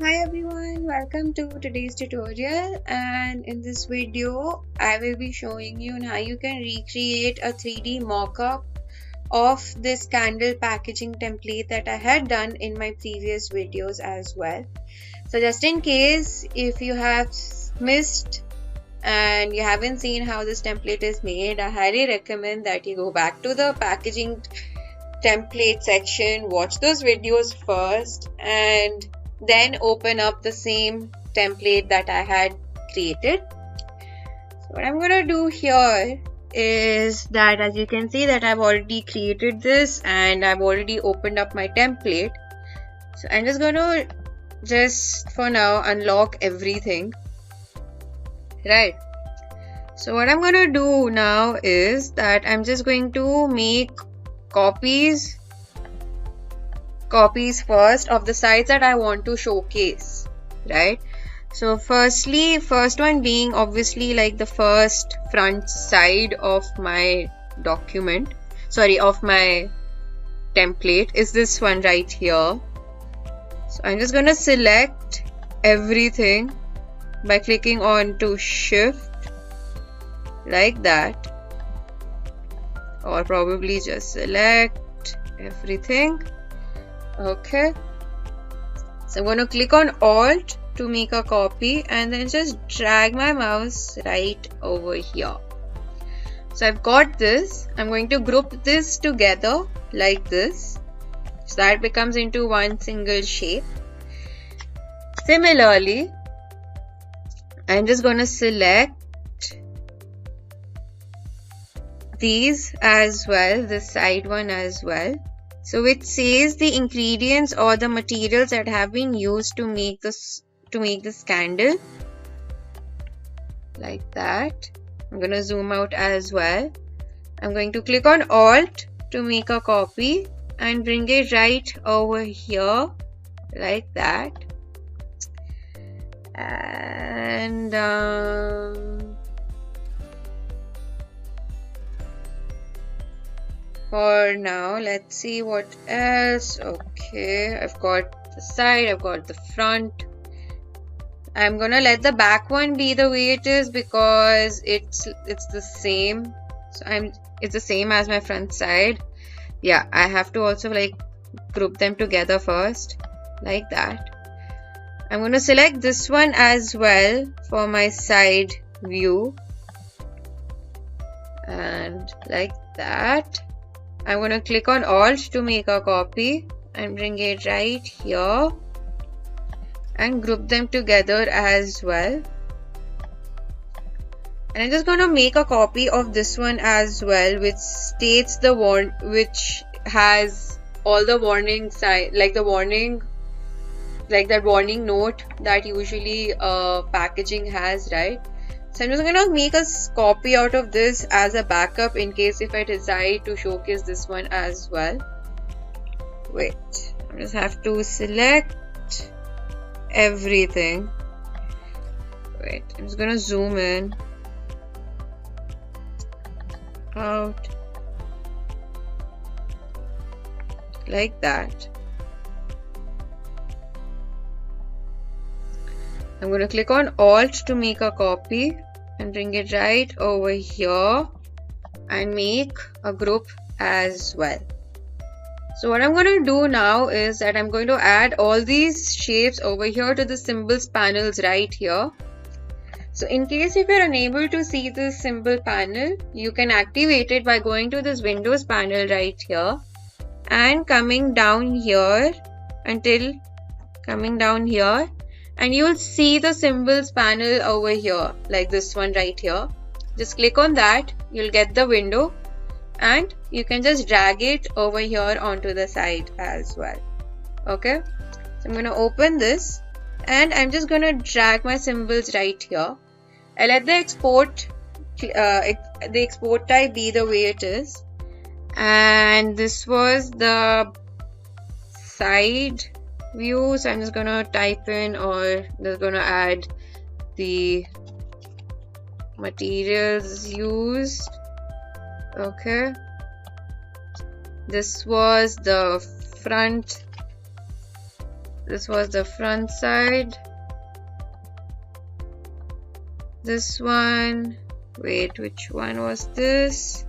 Hi everyone, welcome to today's tutorial, and in this video I will be showing you how you can recreate a 3D mock-up of this candle packaging template that I had done in my previous videos as well. So just in case if you have missed and you haven't seen how this template is made, I highly recommend that you go back to the packaging template section, watch those videos first, and then open up the same template that I had created. So what I'm gonna do here is that, as you can see, that I've already created this and I've already opened up my template. So I'm just gonna for now unlock everything, right? So what I'm gonna do now is that I'm just going to make copies first of the sides that I want to showcase, right? So first one being obviously like the first front side of my document, of my template is this one right here. So I'm just gonna select everything by clicking on to shift like that, or probably just select everything. Okay, so I'm going to click on Alt to make a copy and then just drag my mouse right over here. So I've got this. I'm going to group this together like this, so that becomes into one single shape. Similarly, I'm just going to select these as well, this side one as well. So which says the ingredients or the materials that have been used to make this candle, like that. I'm going to zoom out as well. I'm going to click on Alt to make a copy and bring it right over here like that. And for now, let's see what else. Okay, I've got the side, I've got the front. I'm gonna let the back one be the way it is because it's the same. So it's the same as my front side. Yeah, I have to also like group them together first, like that. I'm gonna select this one as well for my side view, and like that. I'm going to click on Alt to make a copy and bring it right here and group them together as well. And I'm just going to make a copy of this one as well, which states which has all the warning sign, like that warning note that usually packaging has, right? So I'm just going to make a copy out of this as a backup in case if I decide to showcase this one as well. Wait, I just have to select everything. Wait, I'm just going to zoom in, out, like that. I'm going to click on Alt to make a copy and bring it right over here and make a group as well. So what I'm going to do now is that I'm going to add all these shapes over here to the symbols panels right here. So in case if you're unable to see this symbol panel, you can activate it by going to this Windows panel right here and coming down here and you'll see the symbols panel over here, like this one right here. Just click on that, you'll get the window and you can just drag it over here onto the side as well. Okay, so I'm going to open this and I'm just going to drag my symbols right here. I let the export type be the way it is, and this was the side view. So I'm just gonna type in, or just gonna add the materials used. Okay, this was the front This was the front side. This one, wait, which one was this?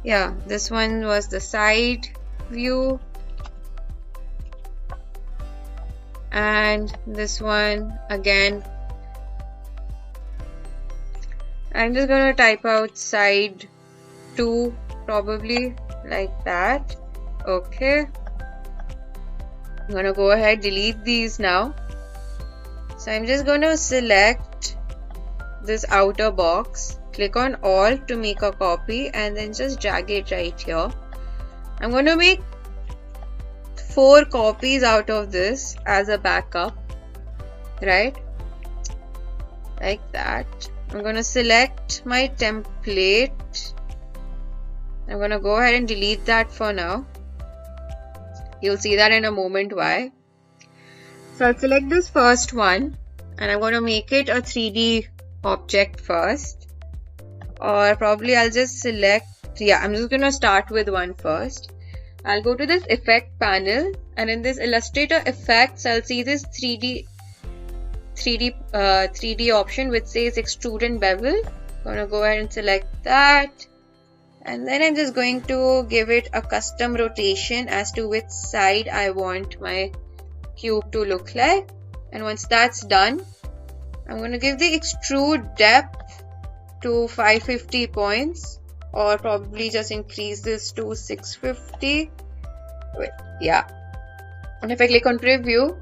Yeah, this one was the side view. And this one again. I'm just gonna type out side 2 probably like that. Okay. I'm gonna go ahead, delete these now. So I'm just gonna select this outer box, click on Alt to make a copy, and then just drag it right here. I'm gonna make 4 copies out of this as a backup, right? Like that. I'm gonna select my template. I'm gonna go ahead and delete that for now. You'll see that in a moment why. So I'll select this first one and I'm gonna make it a 3D object first. Or probably I'll just select, yeah, I'm just gonna start with one first. I'll go to this effect panel, and in this Illustrator effects, I'll see this 3D option which says extrude and bevel. Gonna go ahead and select that, and then I'm just going to give it a custom rotation as to which side I want my cube to look like. And once that's done, I'm gonna give the extrude depth to 550 points, or probably just increase this to 650. Wait, yeah. And if I click on preview,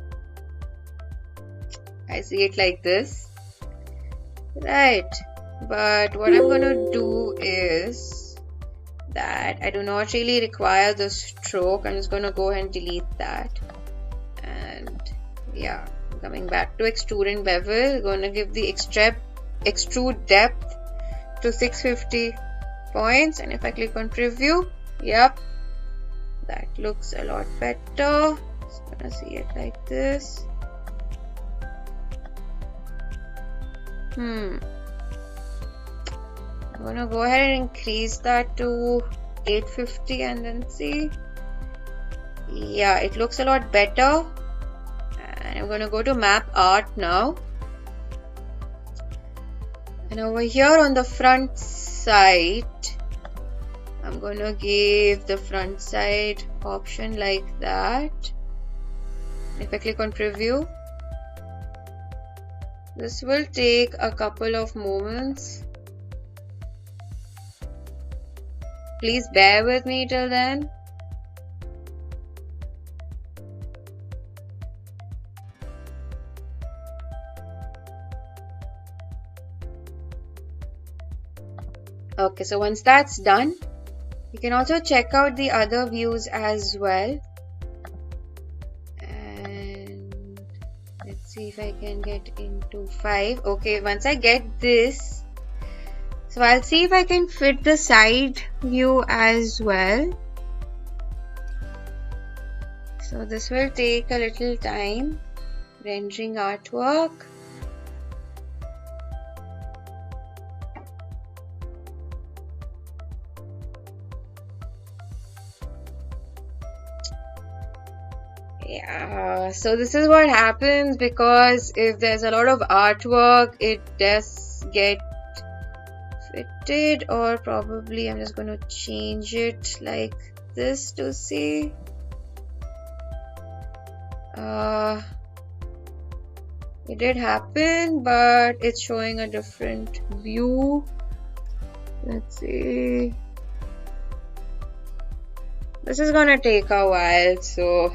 I see it like this. Right. But what I'm gonna do is that I do not really require the stroke. I'm just gonna go ahead and delete that. And yeah, coming back to extrude and bevel, gonna give the extrude depth to 650 points, and if I click on preview, yep, that looks a lot better. Just gonna see it like this. I'm gonna go ahead and increase that to 850 and then see. Yeah, it looks a lot better. And I'm gonna go to map art now. And over here on the front side, I'm gonna give the front side option like that. If I click on preview, this will take a couple of moments. Please bear with me till then. Okay, so once that's done, you can also check out the other views as well. And let's see if I can get into 5. Okay, once I get this, so I'll see if I can fit the side view as well. So this will take a little time, rendering artwork. Yeah, so this is what happens because if there's a lot of artwork, it does get fitted, or probably I'm just going to change it like this to see. It did happen, but it's showing a different view. Let's see. This is gonna take a while, so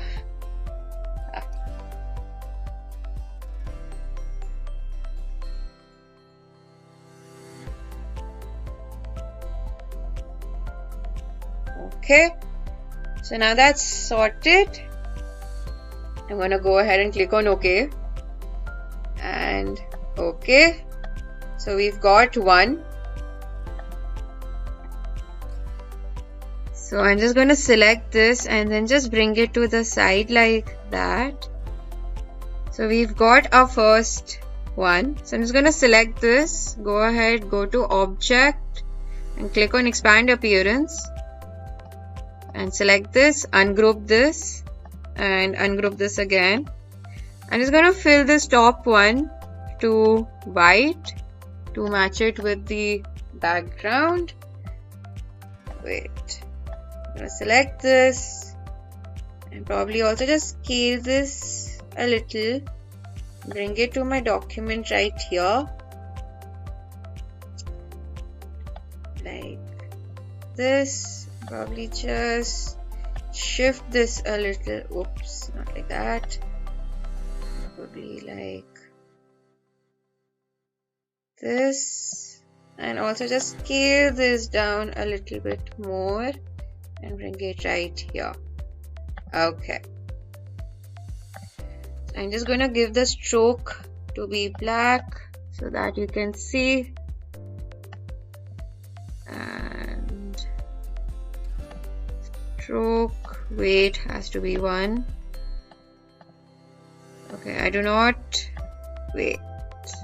okay, so now that's sorted. I'm gonna go ahead and click on OK. And OK. So we've got one. So I'm just gonna select this and then just bring it to the side like that. So we've got our first one. So I'm just gonna select this, go ahead, go to Object and click on Expand Appearance. And select this, ungroup this, and ungroup this again. I'm just gonna fill this top one to white to match it with the background. Wait, I'm gonna select this and probably also just scale this a little. Bring it to my document right here. Like this. Probably just shift this a little. Oops, not like that. Probably like this. And also just scale this down a little bit more and bring it right here. Okay. So I'm just going to give the stroke to be black so that you can see. And stroke weight has to be 1. Okay, I do not wait. It's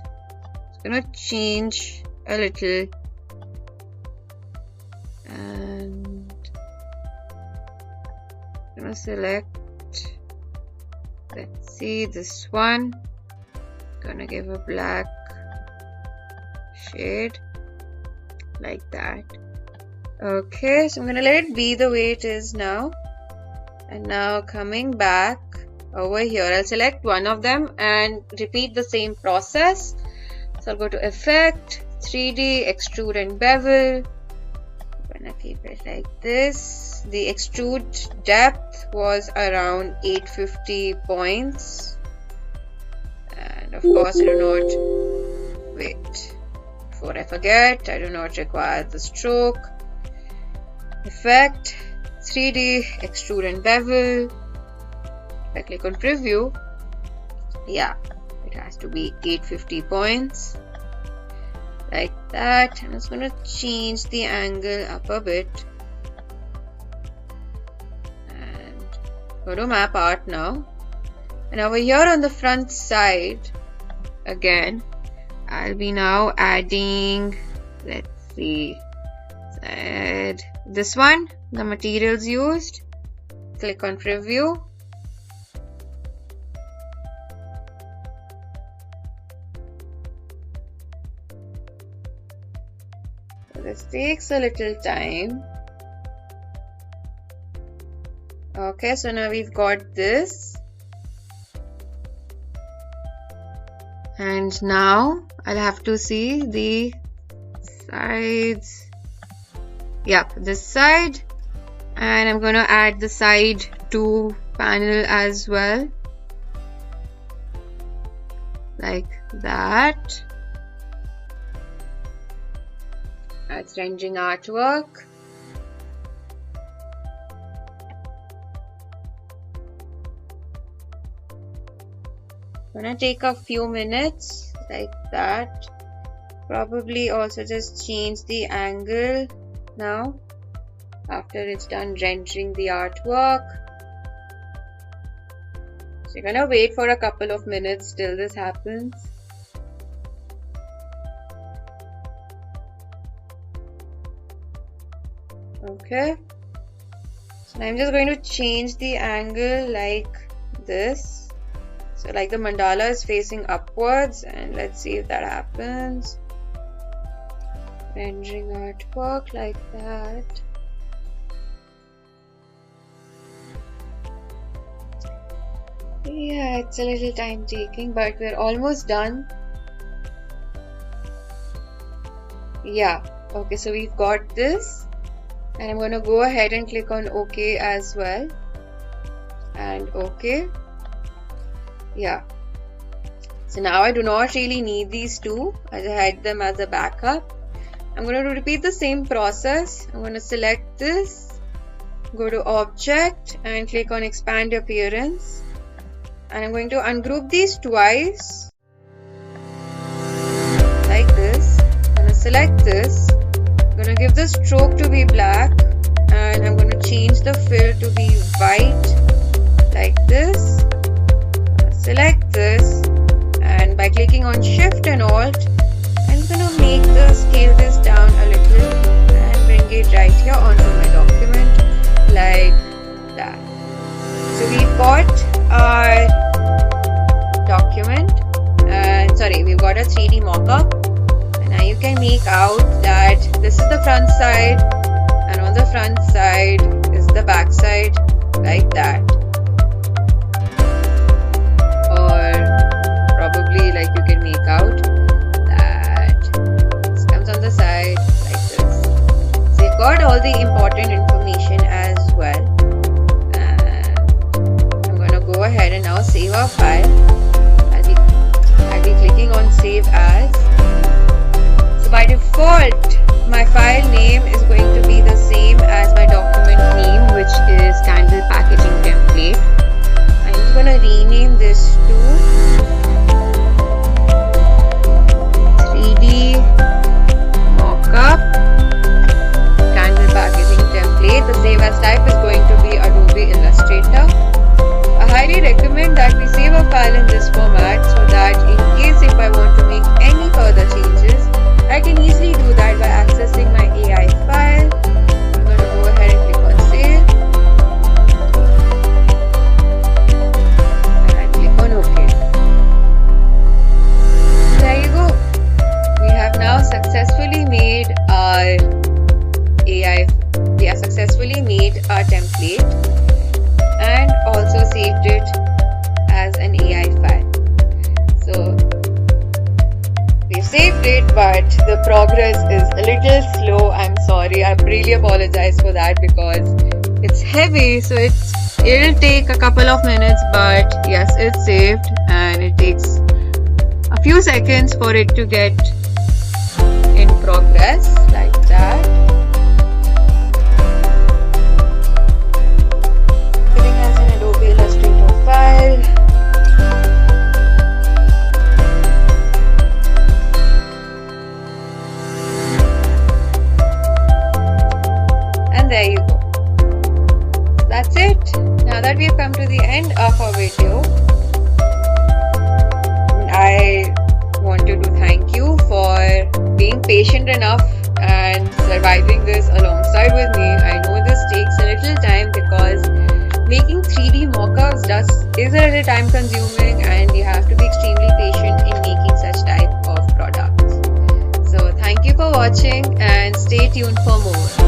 gonna change a little, and I'm gonna select, let's see, this one. Gonna give a black shade like that. Okay, so I'm gonna let it be the way it is now. And now coming back over here, I'll select one of them and repeat the same process. So I'll go to Effect, 3D, Extrude and Bevel. I'm gonna keep it like this. The extrude depth was around 850 points. And of course, I do not, wait, before I forget, I do not require the stroke. Effect, 3D, Extrude and Bevel. If I click on Preview, yeah, it has to be 850 points. Like that. I'm just going to change the angle up a bit. And go to Map Art now. And over here on the front side, again, I'll be now adding, let's see, add this one, the materials used. Click on Preview. So this takes a little time. Okay, so now we've got this. And now I'll have to see the sides. Yep, this side. And I'm going to add the side 2 panel as well. Like that. That's rendering artwork. Gonna take a few minutes like that. Probably also just change the angle now after it's done rendering the artwork. So you're gonna wait for a couple of minutes till this happens. Okay, so I'm just going to change the angle like this. So like the mandala is facing upwards, and let's see if that happens. Rendering artwork like that. Yeah, it's a little time taking, but we're almost done. Yeah, okay, so we've got this, and I'm going to go ahead and click on OK as well. And OK. Yeah, so now I do not really need these two. I had them as a backup. I'm going to repeat the same process. I'm going to select this, go to Object and click on Expand Appearance. And I'm going to ungroup these twice like this. I'm going to select this. I'm going to give the stroke to be black, and I'm going to change the fill to be white like this. Select this, and by clicking on Shift and Alt, I'm going to scale this down a little and bring it right here onto my document like that. So we've got our a 3D mock-up. And now you can make out that this is the front side, and on the front side is the back side, like that. Or probably like you can make out that this comes on the side like this. So you've got all the important information as well. And I'm gonna go ahead and now save our file. I'll be clicking on save as. So by default, my file name is going to be the same as my document name, which is candle packaging template. I'm just gonna rename this to 3D mockup candle packaging template. The save as type is going to be Adobe Illustrator. I highly recommend that we save a file in this format so that in case if I want to make any further changes, I can easily do that by accessing my AI file. I'm going to go ahead and click on save and click on OK. There you go. We have now successfully made our template and also saved it as an AI file. So we've saved it, but the progress is a little slow. I'm sorry. I really apologize for that because it's heavy, so it'll take a couple of minutes, but yes, it's saved and it takes a few seconds for it to get in progress like that. Sitting as an Adobe Illustrator file. And there you go. That's it. Now that we have come to the end of our video, I wanted to thank you for being patient enough and surviving this alongside with me. I know this takes a little time because making 3D mockups is a little time consuming, and you have to be extremely patient in making such type of products. So thank you for watching and stay tuned for more.